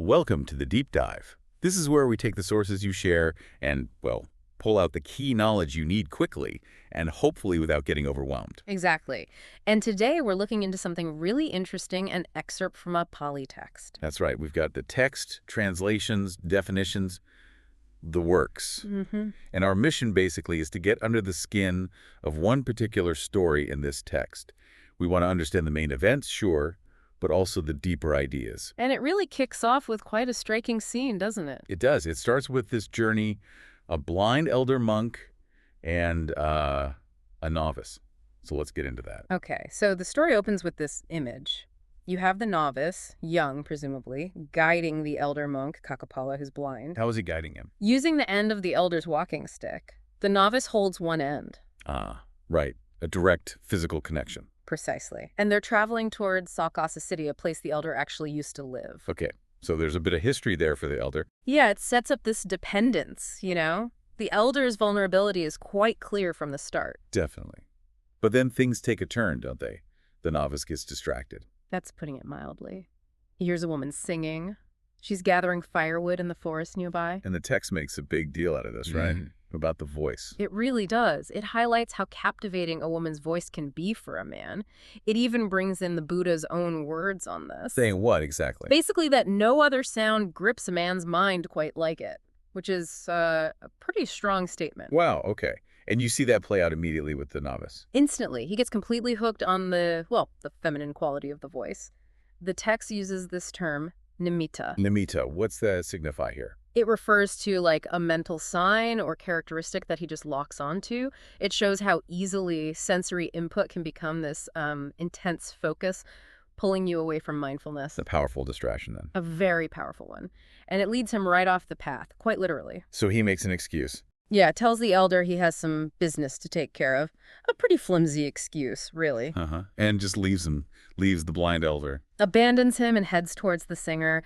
Welcome to the Deep Dive. This is where we take the sources you share and, well, pull out the key knowledge you need quickly and hopefully without getting overwhelmed. Exactly. And today we're looking into something really interesting, an excerpt from a Pali text. That's right. We've got the text, translations, definitions, the works. And our mission basically is to get under the skin of one particular story in this text. We want to understand the main events, sure, but also the deeper ideas. And it really kicks off with quite a striking scene, doesn't it? It does. It starts with this journey, a blind elder monk and a novice. So let's get into that. Okay, so the story opens with this image. You have the novice, young presumably, guiding the elder monk, Cakkhupāla, who's blind. How is he guiding him? Using the end of the elder's walking stick. The novice holds one end. Ah, right. A direct physical connection. Precisely. And they're traveling towards Sakka, city, a place the elder actually used to live. Okay, so there's a bit of history there for the elder. Yeah, it sets up this dependence, you know? The elder's vulnerability is quite clear from the start. Definitely. But then things take a turn, don't they? The novice gets distracted. That's putting it mildly. He hears a woman singing. She's gathering firewood in the forest nearby. And the text makes a big deal out of this, right? About the voice. It really does. It highlights how captivating a woman's voice can be for a man. It even brings in the Buddha's own words on this. Saying what exactly? Basically that no other sound grips a man's mind quite like it, which is a pretty strong statement. Wow, okay. And you see that play out immediately with the novice. Instantly, he gets completely hooked on the feminine quality of the voice. The text uses this term, nimitta. Nimitta, what's that signify here? It refers to like a mental sign or characteristic that he just locks onto. It shows how easily sensory input can become this intense focus, pulling you away from mindfulness. A powerful distraction then. A very powerful one. And it leads him right off the path, quite literally. So he makes an excuse. Yeah, tells the elder he has some business to take care of. A pretty flimsy excuse, really. And just leaves the blind elder. Abandons him and heads towards the singer.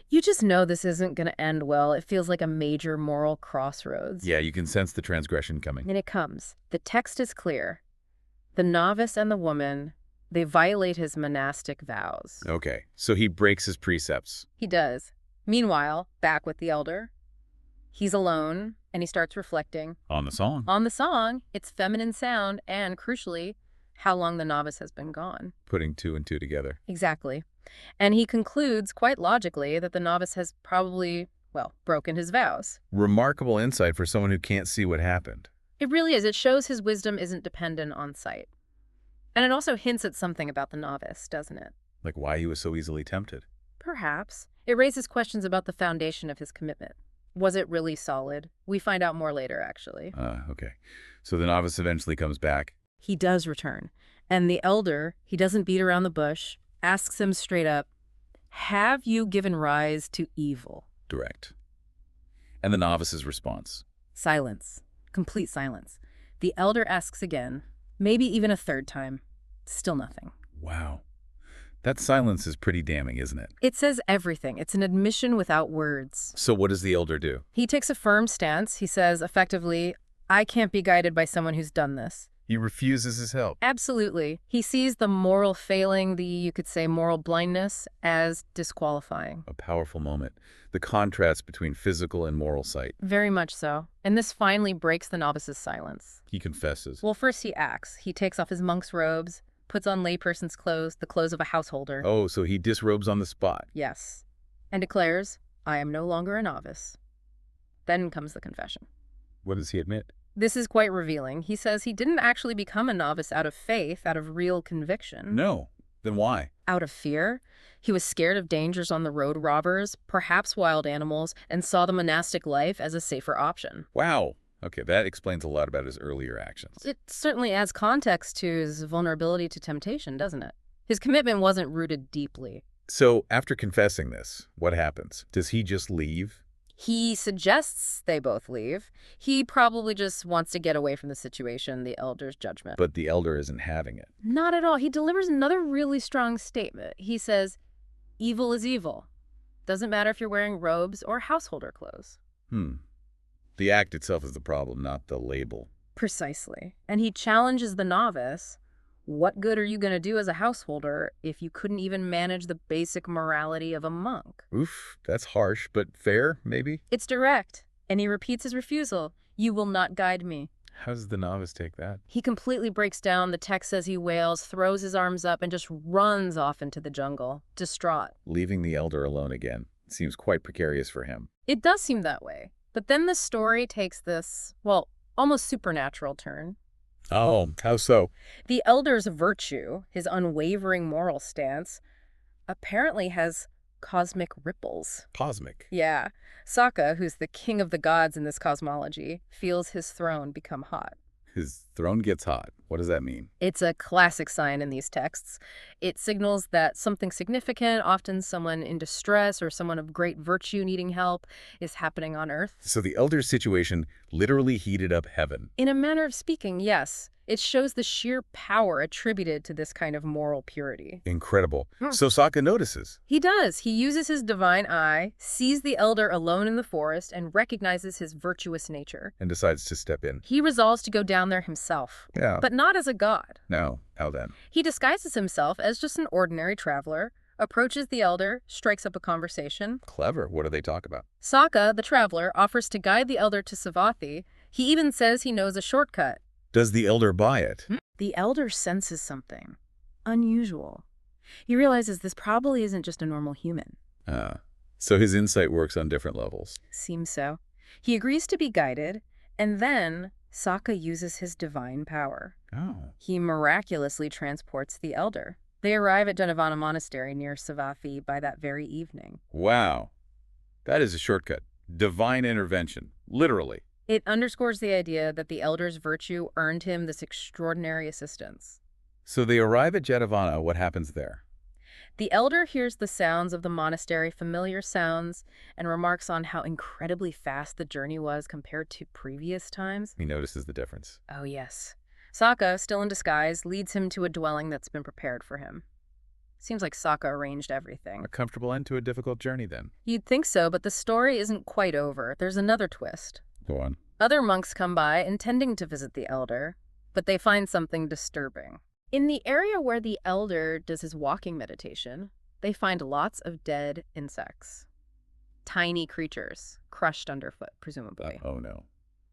You just know this isn't going to end well. It feels like a major moral crossroads. Yeah, you can sense the transgression coming. And it comes. The text is clear. The novice and the woman, they violate his monastic vows. Okay, so he breaks his precepts. He does. Meanwhile, back with the elder, he's alone, and he starts reflecting. On the song. On the song, its feminine sound, and crucially, how long the novice has been gone. Putting two and two together. Exactly. And he concludes, quite logically, that the novice has probably, broken his vows. Remarkable insight for someone who can't see what happened. It really is. It shows his wisdom isn't dependent on sight. And it also hints at something about the novice, doesn't it? Like why he was so easily tempted. Perhaps. It raises questions about the foundation of his commitment. Was it really solid? We find out more later, actually. Okay. So the novice eventually comes back. He does return. And the elder, he doesn't beat around the bush, asks him straight up, have you given rise to evil? Direct. And the novice's response? Silence. Complete silence. The elder asks again, maybe even a third time. Still nothing. Wow. That silence is pretty damning, isn't it? It says everything. It's an admission without words. So what does the elder do? He takes a firm stance. He says, effectively, I can't be guided by someone who's done this. He refuses his help. Absolutely. He sees the moral failing, you could say moral blindness, as disqualifying. A powerful moment. The contrast between physical and moral sight. Very much so. And this finally breaks the novice's silence. He confesses. Well, first he acts. He takes off his monk's robes, puts on layperson's clothes, the clothes of a householder. Oh, so he disrobes on the spot. Yes. And declares, I am no longer a novice. Then comes the confession. What does he admit? This is quite revealing. He says he didn't actually become a novice out of faith, out of real conviction. No. Then why? Out of fear. He was scared of dangers on the road, robbers, perhaps wild animals, and saw the monastic life as a safer option. Wow. Okay, that explains a lot about his earlier actions. It certainly adds context to his vulnerability to temptation, doesn't it? His commitment wasn't rooted deeply. So, after confessing this, what happens? Does he just leave? He suggests they both leave. He probably just wants to get away from the situation, the elder's judgment. But the elder isn't having it. Not at all. He delivers another really strong statement. He says, evil is evil. Doesn't matter if you're wearing robes or householder clothes. The act itself is the problem, not the label. Precisely. And he challenges the novice. What good are you going to do as a householder if you couldn't even manage the basic morality of a monk? Oof, that's harsh, but fair, maybe? It's direct, and he repeats his refusal. You will not guide me. How does the novice take that? He completely breaks down. The text says he wails, throws his arms up, and just runs off into the jungle, distraught. Leaving the elder alone again seems quite precarious for him. It does seem that way. But then the story takes this, well, almost supernatural turn. Oh, how so? The elder's virtue, his unwavering moral stance, apparently has cosmic ripples. Cosmic. Yeah. Sakka, who's the king of the gods in this cosmology, feels his throne become hot. His throne gets hot. What does that mean? It's a classic sign in these texts. It signals that something significant, often someone in distress or someone of great virtue needing help, is happening on Earth. So the elder's situation literally heated up heaven. In a manner of speaking, yes. It shows the sheer power attributed to this kind of moral purity. Incredible. So Sakka notices. He does. He uses his divine eye, sees the elder alone in the forest, and recognizes his virtuous nature. And decides to step in. He resolves to go down there himself. Yeah. But not as a god. No. How then? He disguises himself as just an ordinary traveler, approaches the elder, strikes up a conversation. Clever. What do they talk about? Sakka, the traveler, offers to guide the elder to Savatthi. He even says he knows a shortcut. Does the elder buy it? The elder senses something unusual. He realizes this probably isn't just a normal human. So his insight works on different levels. Seems so. He agrees to be guided, and then Sakka uses his divine power. Oh. He miraculously transports the elder. They arrive at Jetavana monastery near Savatthi by that very evening. Wow. That is a shortcut. Divine intervention. Literally. It underscores the idea that the elder's virtue earned him this extraordinary assistance. So they arrive at Jetavana. What happens there? The elder hears the sounds of the monastery, familiar sounds, and remarks on how incredibly fast the journey was compared to previous times. He notices the difference. Oh, yes. Sakka, still in disguise, leads him to a dwelling that's been prepared for him. Seems like Sakka arranged everything. A comfortable end to a difficult journey, then. You'd think so, but the story isn't quite over. There's another twist. Go on. Other monks come by intending to visit the elder, but they find something disturbing. In the area where the elder does his walking meditation, they find lots of dead insects. Tiny creatures, crushed underfoot, presumably. Oh, no.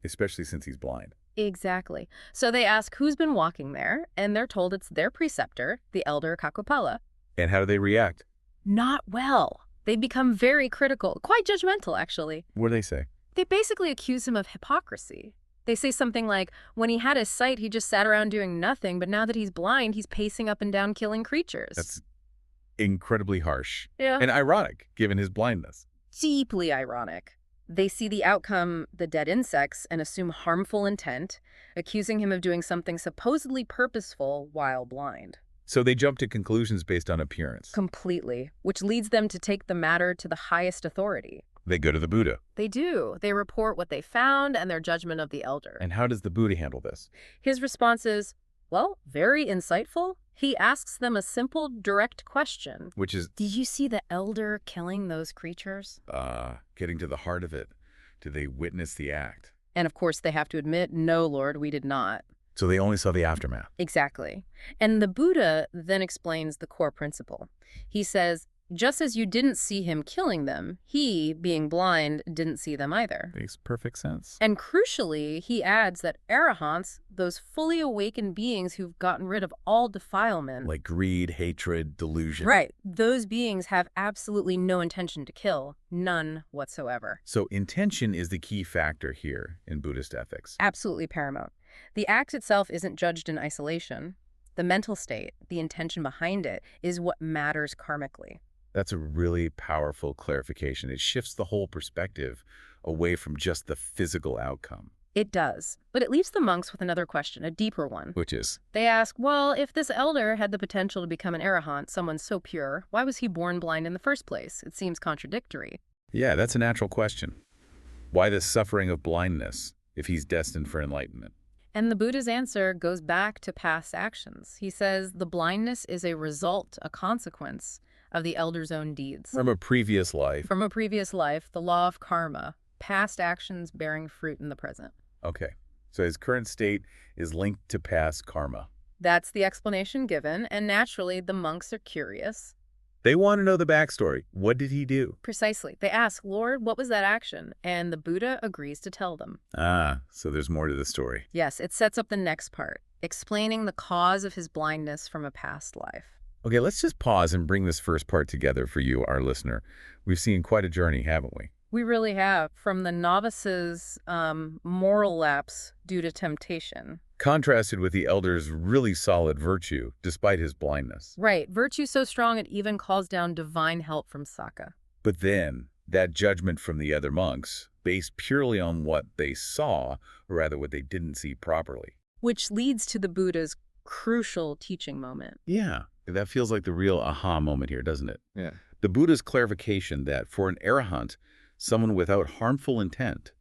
Especially since he's blind. Exactly. So they ask who's been walking there, and they're told it's their preceptor, the elder Cakkhupāla. And how do they react? Not well. They become very critical, quite judgmental, actually. What do they say? They basically accuse him of hypocrisy. They say something like, when he had his sight, he just sat around doing nothing, but now that he's blind, he's pacing up and down killing creatures. That's incredibly harsh. Yeah. And ironic, given his blindness. Deeply ironic. They see the outcome, the dead insects, and assume harmful intent, accusing him of doing something supposedly purposeful while blind. So they jump to conclusions based on appearance. Completely, which leads them to take the matter to the highest authority. They go to the Buddha. They do. They report what they found and their judgment of the elder. And how does the Buddha handle this? His response is, well, very insightful. He asks them a simple, direct question. Which is, did you see the elder killing those creatures? getting to the heart of it. Do they witness the act? And of course they have to admit, no, Lord, we did not. So they only saw the aftermath. Exactly. And the Buddha then explains the core principle. He says, just as you didn't see him killing them, he, being blind, didn't see them either. Makes perfect sense. And crucially, he adds that Arahants, those fully awakened beings who've gotten rid of all defilement, Like greed, hatred, delusion. right, those beings have absolutely no intention to kill, none whatsoever. So intention is the key factor here in Buddhist ethics. Absolutely paramount. The act itself isn't judged in isolation. The mental state, the intention behind it, is what matters karmically. That's a really powerful clarification. It shifts the whole perspective away from just the physical outcome. It does. But it leaves the monks with another question, a deeper one. Which is? They ask, well, if this elder had the potential to become an Arahant, someone so pure, why was he born blind in the first place? It seems contradictory. Yeah, that's a natural question. Why the suffering of blindness if he's destined for enlightenment? And the Buddha's answer goes back to past actions. He says the blindness is a result, a consequence of the elder's own deeds. From a previous life. From a previous life, the law of karma, past actions bearing fruit in the present. Okay. So his current state is linked to past karma. That's the explanation given, and naturally, the monks are curious. They want to know the backstory. What did he do? Precisely. They ask, Lord, what was that action? And the Buddha agrees to tell them. Ah, so there's more to the story. Yes, it sets up the next part, explaining the cause of his blindness from a past life. Okay, let's just pause and bring this first part together for you, our listener. We've seen quite a journey, haven't we? We really have, from the novice's moral lapse due to temptation. Contrasted with the elder's really solid virtue, despite his blindness. Right, virtue so strong it even calls down divine help from Sakka. But then, that judgment from the other monks, based purely on what they saw, or rather what they didn't see properly. Which leads to the Buddha's crucial teaching moment. Yeah, that feels like the real aha moment here, doesn't it? Yeah. The Buddha's clarification that for an Arahant, someone without harmful intent,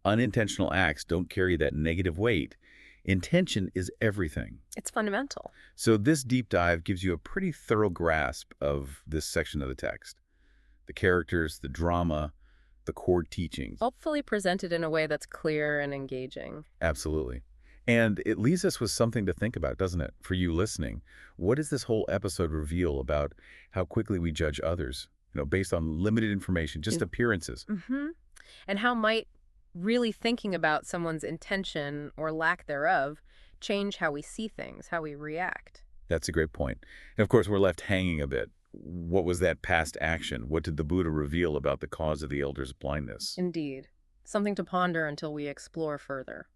unintentional acts don't carry that negative weight. Intention is everything. It's fundamental. So this deep dive gives you a pretty thorough grasp of this section of the text. The characters, the drama, the core teachings. Hopefully presented in a way that's clear and engaging. Absolutely. And it leaves us with something to think about, doesn't it? For you listening, what does this whole episode reveal about how quickly we judge others? Based on limited information, just appearances. And how might really thinking about someone's intention or lack thereof change how we see things, how we react? That's a great point. And of course, we're left hanging a bit. What was that past action? What did the Buddha reveal about the cause of the elder's blindness? Indeed. Something to ponder until we explore further.